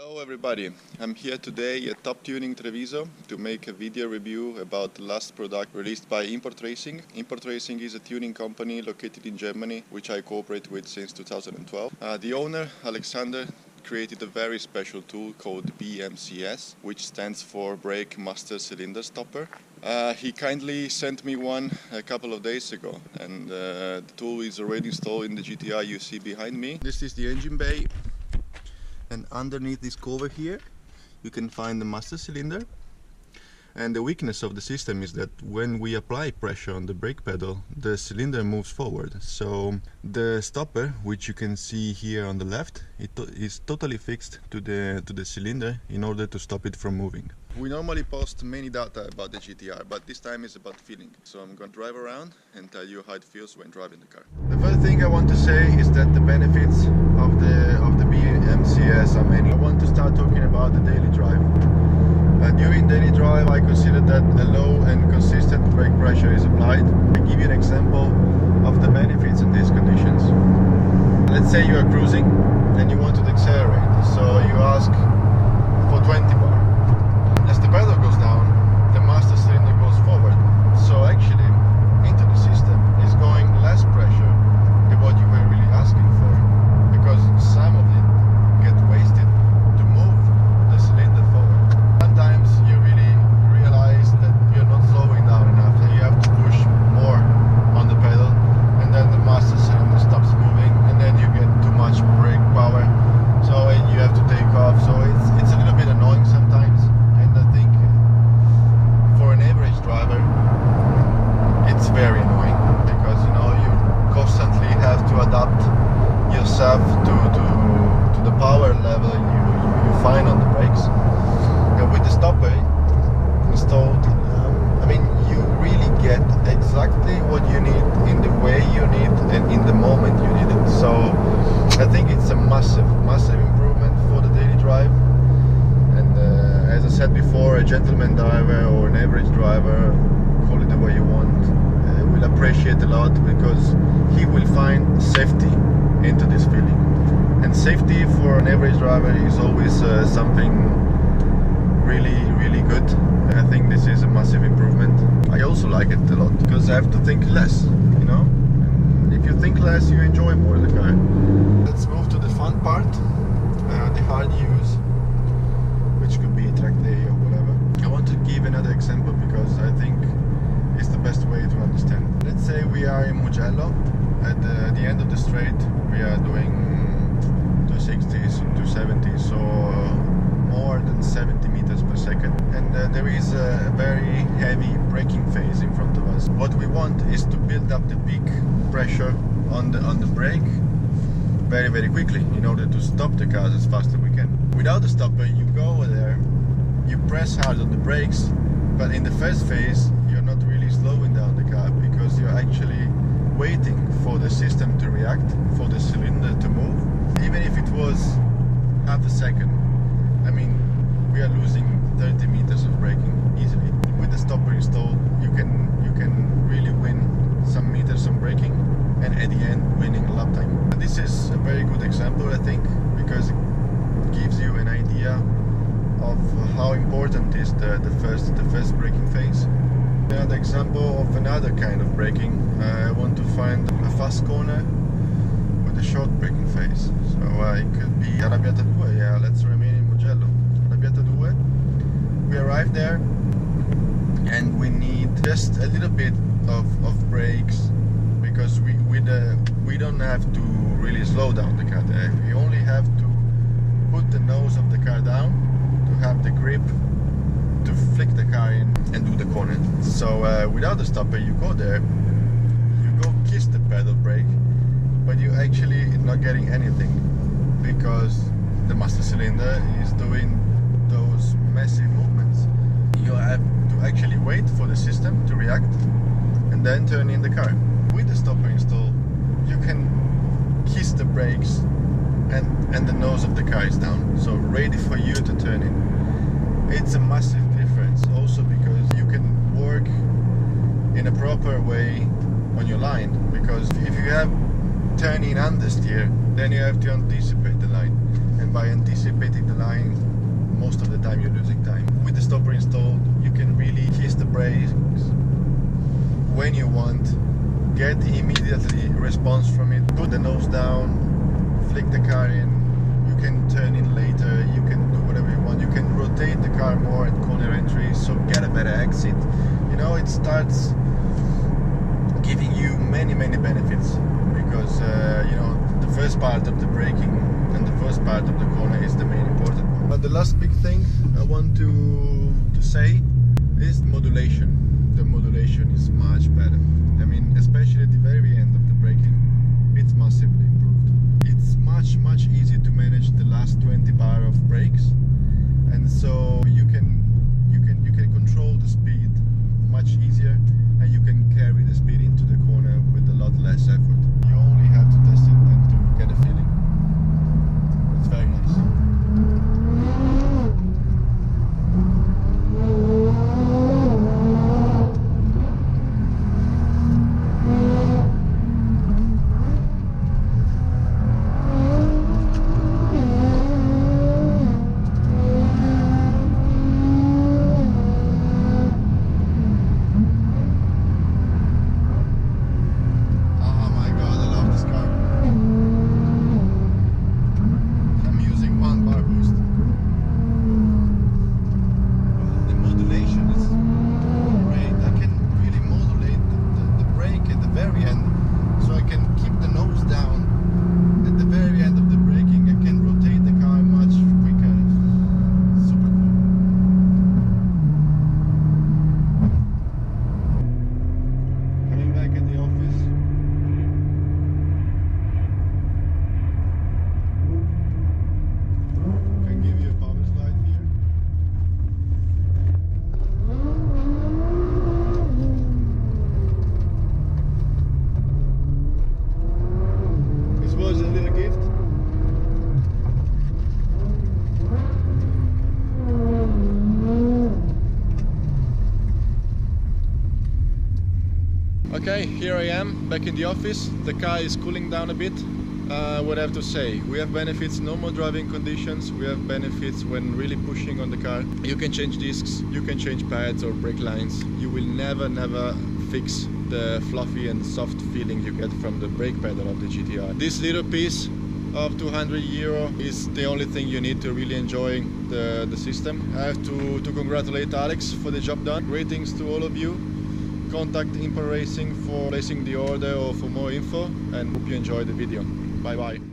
Hello everybody, I'm here today at TopTuning Treviso to make a video review about the last product released by Importracing. Importracing is a tuning company located in Germany, which I cooperate with since 2012. The owner, Alexander, created a very special tool called BMCS, which stands for Brake Master Cylinder Stopper. He kindly sent me one a couple of days ago, and the tool is already installed in the GT-R you see behind me. This is the engine bay. And underneath this cover here you can find the master cylinder, and the weakness of the system is that when we apply pressure on the brake pedal, the cylinder moves forward. So the stopper, which you can see here on the left, is totally fixed to the cylinder in order to stop it from moving. We normally post many data about the GT-R, but this time is about feeling. So I'm going to drive around and tell you how it feels when driving the car. The first thing I want to say is that the benefits of the BMCS are many. I want to start talking about the daily drive. During daily drive, I consider that a low and consistent brake pressure is applied. I give you an example of the benefits in these conditions. Let's say you are cruising and you want to accelerate, so you ask for 20 bar. As the pedal goes down, the master cylinder goes forward, so actually into the system is going less pressure than what you were really asking for, because some of it gets wasted to move the cylinder forward. Sometimes you really realize that you're not slowing down enough and you have to push more on the pedal, and then the master cylinder stops moving and then you get too much brake power, so you have to take off. So it's a little bit annoying sometimes. I think for an average driver it's very annoying, because you know you constantly have to adapt yourself to the power level you find on the brakes. And with the stopper installed, I mean, you really get exactly what you need in the way you need and in the moment you need it. So I think it's a massive improvement for the daily drive. And as I said before, a gentleman driver or an average driver, call it the way you want, will appreciate a lot, because he will find safety into this feeling. And safety for an average driver is always something really good. And I think this is a massive improvement. I also like it a lot, because I have to think less, you know? And if you think less, you enjoy more the car. Let's move to the fun part, the hard use, which could be track day or whatever. I want to give another example because I think it's the best way to understand. Let's say we are in Mugello. At the end of the straight we are doing 260s, 270s, so more than 70 meters per second. And there is a very heavy braking phase in front of us. What we want is to build up the peak pressure on the brake very quickly in order to stop the cars as fast as we can. Without the stopper, you go there, you press hard on the brakes, but in the first phase you're not really slowing down the car, because you're actually waiting for the system to react, for the cylinder to move. Even if it was half a second, I mean, we are losing 30 meters of braking easily. With the stopper installed, you can really win some meters on braking, and at the end winning lap time. This is a very good example, I think, because it gives you an idea of how important is the first braking phase. Another example of another kind of braking, I want to find a fast corner with a short braking phase. So it could be Arrabbiata 2, yeah, let's remain in Mugello. Arrabbiata 2, we arrive there and we need just a little bit of brakes, because we don't have to really slow down the car there. We only have to put the nose of the car down to have the grip to flick the car in and do the corner. So without the stopper, you go there, you go kiss the pedal brake, but you're actually not getting anything, because the master cylinder is doing those massive movements. You have to actually wait for the system to react and then turn in the car. With the stopper installed, you can kiss the brakes and the nose of the car is down, so ready for you to turn in. It's a massive difference, also because you can work in a proper way on your line, because if you have turn in understeer, then you have to anticipate the line. and by anticipating the line, most of the time you're losing time. With the stopper installed, you can really kiss the brakes when you want, get immediately response from it, put the nose down, flick the car in, you can turn in later, you can do whatever you want, you can rotate the car more at corner entries, so get a better exit. You know, it starts giving you many benefits, because you know, the first part of the braking and the first part of the corner is the main important one. But the last big thing I want to say is modulation. The modulation is much better. I mean, especially at the very end of the braking, it's massively improved. It's much easier to manage the last 20 bar of brakes, and so you can control the speed much easier, and you can carry the speed into the corner with a lot less effort. You only have to test it and to get a feeling. It's very nice. Okay, here I am back in the office. The car is cooling down a bit. What I have to say, we have benefits, normal driving conditions, we have benefits when really pushing on the car. You can change discs, you can change pads or brake lines. You will never fix the fluffy and soft feeling you get from the brake pedal of the GT-R. This little piece of €200 is the only thing you need to really enjoy the system. I have to congratulate Alex for the job done. Greetings to all of you. Contact Importracing for placing the order or for more info, and hope you enjoy the video. Bye bye.